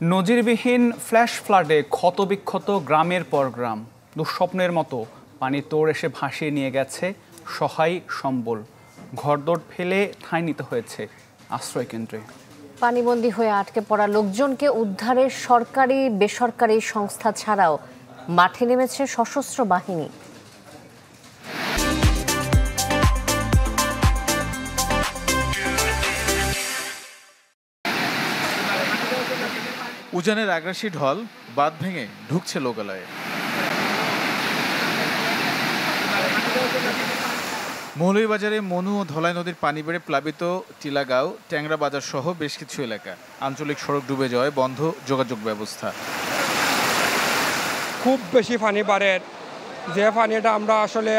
নজিরবিহীন ফ্ল্যাশ ফ্লাডে ক্ষতবিক্ষত গ্রামের পর গ্রাম। দুঃস্বপ্নের মতো পানি তোড় এসে ভাসিয়ে নিয়ে গেছে সহায় সম্বল। ঘরদোর ফেলে ঠাঁই নিতে হয়েছে আশ্রয় কেন্দ্রে। পানিবন্দী হয়ে আটকে পড়া লোকজনকে উদ্ধারে সরকারি বেসরকারি সংস্থা ছাড়াও মাঠে নেমেছে সশস্ত্র বাহিনী। উজানের আগ্রাসী ঢল বাঁধ ভেঙে ঢুকছে লোকালয়ে। মৌলভীবাজারে মনু ও ধলাই নদীর পানি বেড়ে প্লাবিত টিলাগাঁও, ট্যাংরা বাজার সহ বেশ কিছু এলাকা। আঞ্চলিক সড়ক ডুবে যাওয়ায় বন্ধ যোগাযোগ ব্যবস্থা। খুব বেশি পানি বাড়ে, যে পানিটা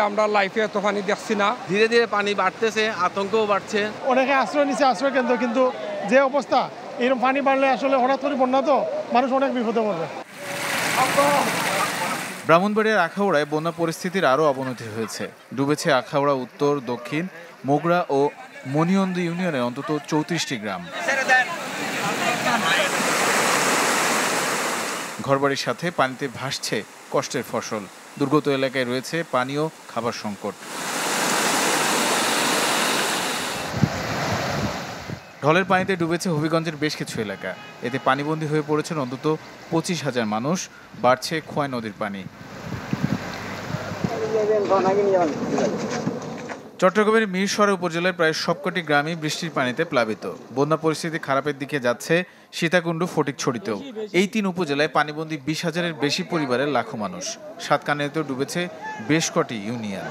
আমরা লাইফে এত পানি দেখছি না। ধীরে ধীরে পানি বাড়তেছে, আতঙ্কও বাড়ছে। অনেকে আশ্রয় নিচ্ছে আশ্রয় কেন্দ্র, কিন্তু যে অবস্থা এরকম পানি বাড়লে আসলে হঠাৎ করে বন্যা তো মানুষ অনেক বিপদে পড়বে। ব্রাহ্মণবাড়িয়ার আখাউড়ায় বন্যা পরিস্থিতির আরও অবনতি হয়েছে। ডুবেছে আখাউড়া উত্তর, দক্ষিণ, মোগরা ও মনিয়ন্দ ইউনিয়নের অন্তত 34টি গ্রাম। ঘরবাড়ির সাথে পানিতে ভাসছে কষ্টের ফসল। দুর্গত এলাকায় রয়েছে পানি ও খাবার সংকট। ঢলের পানিতে ডুবেছে হবিগঞ্জের বেশ কিছু এলাকা। এতে পানিবন্দী হয়ে পড়েছেন অন্তত 25,000 মানুষ। বাড়ছে খোয়াই নদীর পানি। চট্টগ্রামের মিরসরাই উপজেলার প্রায় সবকটি গ্রামই বৃষ্টির পানিতে প্লাবিত। বন্যা পরিস্থিতি খারাপের দিকে যাচ্ছে সীতাকুণ্ড, ফটিকছড়িতেও। এই 3 উপজেলায় পানিবন্দী 20,000-এর বেশি পরিবারের লাখো মানুষ। সাতকানিয়াতেও ডুবেছে বেশ কটি ইউনিয়ন।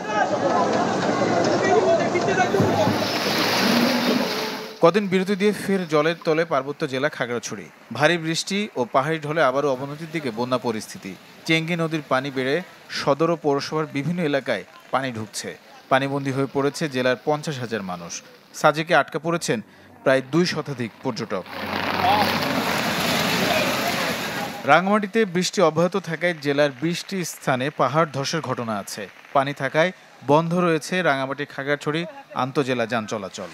কদিন বিরতি দিয়ে ফের জলের তলে পার্বত্য জেলা খাগড়াছড়ি। ভারী বৃষ্টি ও পাহাড়ি ঢলে আবারও অবনতির দিকে বন্যা পরিস্থিতি। চেঙ্গি নদীর পানি বেড়ে সদর ও পৌরসভার বিভিন্ন এলাকায় পানি ঢুকছে। পানিবন্দী হয়ে পড়েছে জেলার 50,000 মানুষ। সাজেকে আটকা পড়েছেন প্রায় 2 শতাধিক পর্যটক। রাঙ্গামাটিতে বৃষ্টি অব্যাহত থাকায় জেলার 20টি স্থানে পাহাড় ধসের ঘটনা আছে। পানি থাকায় বন্ধ রয়েছে রাঙ্গামাটি খাগড়াছড়ি আন্তজেলা যান চলাচল।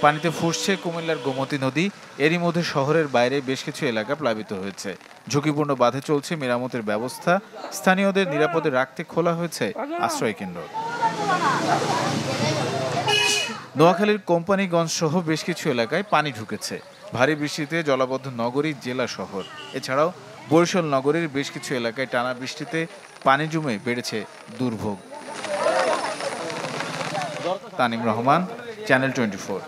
পানিতে ফুসছে কুমিল্লার গোমতী নদী। এরই মধ্যে শহরের বাইরে বেশ কিছু এলাকা প্লাবিত হয়েছে। ঝুঁকিপূর্ণ বাঁধে চলছে মেরামতের ব্যবস্থা। স্থানীয়দের নিরাপদে রাখতে খোলা হয়েছে আশ্রয় কেন্দ্র। নোয়াখালীর কোম্পানিগঞ্জ সহ বেশ কিছু এলাকায় পানি ঢুকেছে। ভারী বৃষ্টিতে জলাবদ্ধ নগরী জেলা শহর। এছাড়াও বরিশাল নগরীর বেশ কিছু এলাকায় টানা বৃষ্টিতে পানি জমে বেড়েছে দুর্ভোগ। তানিম রহমান, চ্যানেল 24।